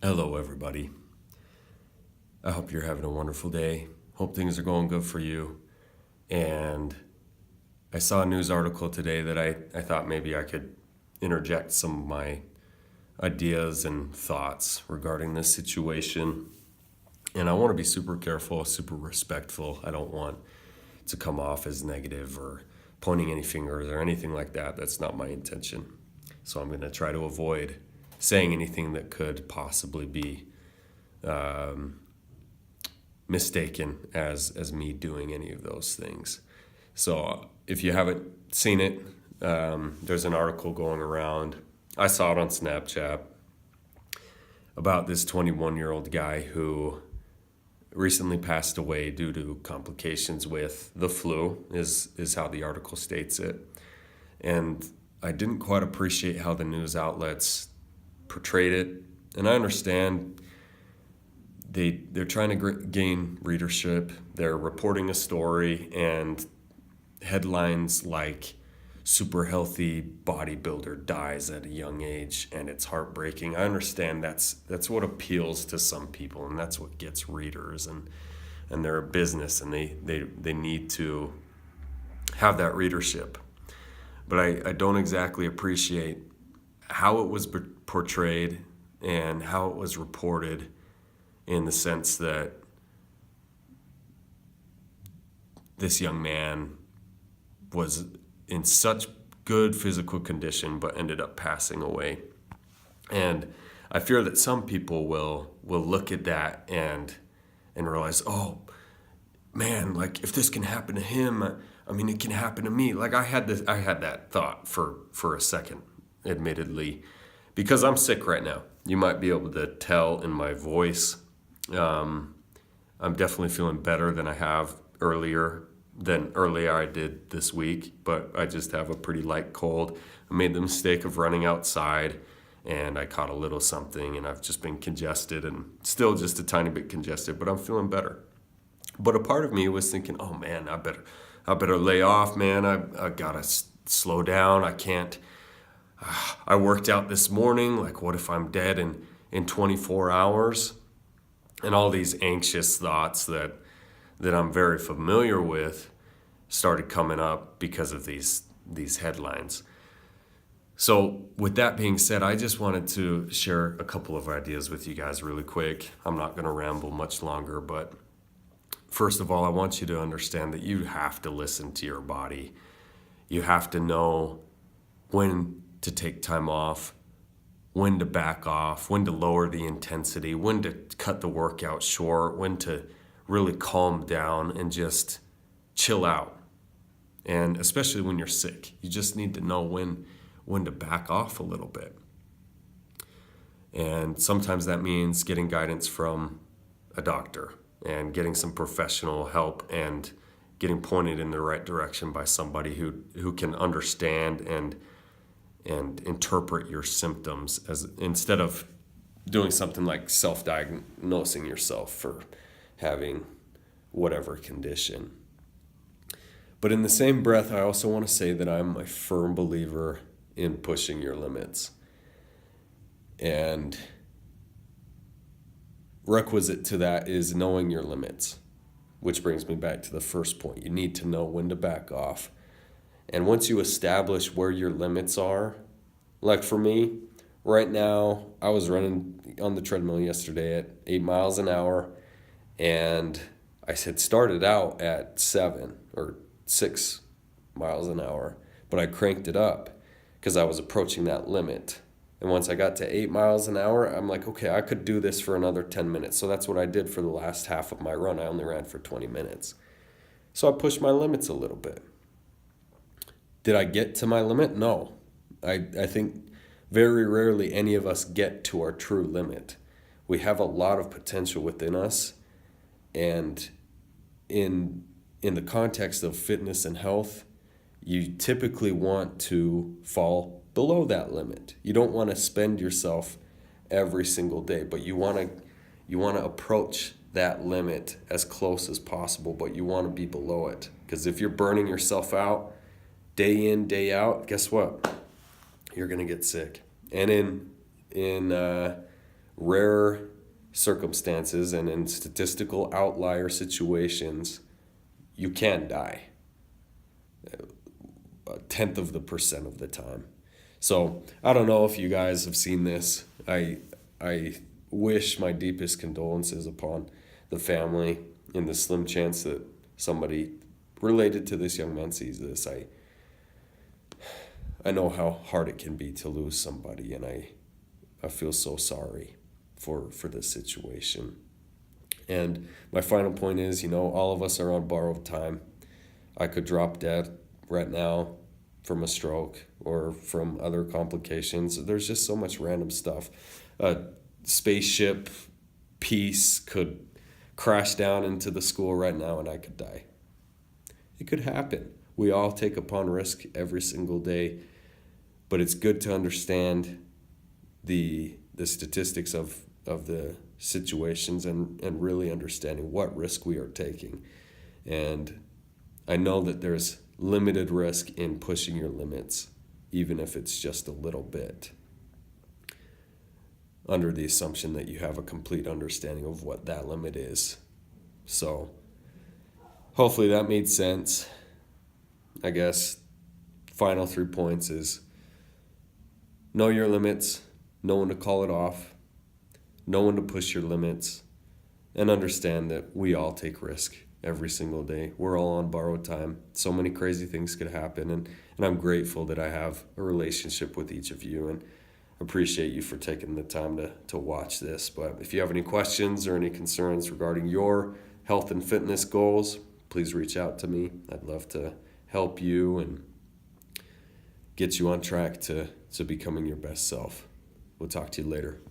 Hello, everybody. I hope you're having a wonderful day. Hope things are going good for you. And I saw a news article today that I thought maybe I could interject some of my ideas and thoughts regarding this situation. And I want to be super careful, super respectful. I don't want to come off as negative or pointing any fingers or anything like that. That's not my intention. So I'm going to try to avoid saying anything that could possibly be mistaken as me doing any of those things. So if you haven't seen it, there's an article going around. I saw it on Snapchat about this 21-year-old guy who recently passed away due to complications with the flu, is how the article states it. And I didn't quite appreciate how the news outlets portrayed it. And I understand they're trying to gain readership. They're reporting a story, and headlines like super healthy bodybuilder dies at a young age and it's heartbreaking. I understand that's what appeals to some people, and that's what gets readers, and they're a business, and they need to have that readership. But I don't exactly appreciate how it was portrayed and how it was reported, in the sense that this young man was in such good physical condition but ended up passing away. And I fear that some people will look at that and realize, oh man, like if this can happen to him, I mean it can happen to me. Like I had that thought for a second, admittedly, because I'm sick right now. You might be able to tell in my voice. I'm definitely feeling better than I have earlier I did this week, but I just have a pretty light cold. I made the mistake of running outside and I caught a little something, and I've just been congested, and still just a tiny bit congested, but I'm feeling better. But a part of me was thinking, oh man, I better lay off, man. I gotta slow down. I can't. I worked out this morning. Like, what if I'm dead in 24 hours? And all these anxious thoughts that I'm very familiar with started coming up because of these headlines. So with that being said, I just wanted to share a couple of ideas with you guys really quick. I'm not going to ramble much longer, but first of all, I want you to understand that you have to listen to your body. You have to know when to take time off, when to back off, when to lower the intensity, when to cut the workout short, when to really calm down and just chill out. And especially when you're sick, you just need to know when to back off a little bit. And sometimes that means getting guidance from a doctor and getting some professional help and getting pointed in the right direction by somebody who can understand and interpret your symptoms, as instead of doing something like self-diagnosing yourself for having whatever condition. But in the same breath, I also want to say that I'm a firm believer in pushing your limits. And requisite to that is knowing your limits, which brings me back to the first point. You need to know when to back off. And once you establish where your limits are, like for me, right now, I was running on the treadmill yesterday at 8 miles an hour, and I had started out at 7 or 6 miles an hour, but I cranked it up because I was approaching that limit. And once I got to 8 miles an hour, I'm like, okay, I could do this for another 10 minutes. So that's what I did for the last half of my run. I only ran for 20 minutes. So I pushed my limits a little bit. Did I get to my limit? No. I think very rarely any of us get to our true limit. We have a lot of potential within us, and in the context of fitness and health, you typically want to fall below that limit. You don't want to spend yourself every single day, but you want to approach that limit as close as possible, but you want to be below it. Because if you're burning yourself out day in, day out, guess what? You're going to get sick. And in rare circumstances and in statistical outlier situations, you can die 0.1% of the time. So I don't know if you guys have seen this. I wish my deepest condolences upon the family in the slim chance that somebody related to this young man sees this. I know how hard it can be to lose somebody, and I feel so sorry for this situation. And my final point is, all of us are on borrowed time. I could drop dead right now from a stroke or from other complications. There's just so much random stuff. A spaceship piece could crash down into the school right now and I could die. It could happen. We all take upon risk every single day, but it's good to understand the statistics of the situations and really understanding what risk we are taking. And I know that there's limited risk in pushing your limits, even if it's just a little bit, under the assumption that you have a complete understanding of what that limit is. So hopefully that made sense. I guess final 3 points is know your limits, know when to call it off, know when to push your limits, and understand that we all take risk every single day. We're all on borrowed time. So many crazy things could happen, and I'm grateful that I have a relationship with each of you, and appreciate you for taking the time to watch this. But if you have any questions or any concerns regarding your health and fitness goals, please reach out to me. I'd love to help you and get you on track to becoming your best self. We'll talk to you later.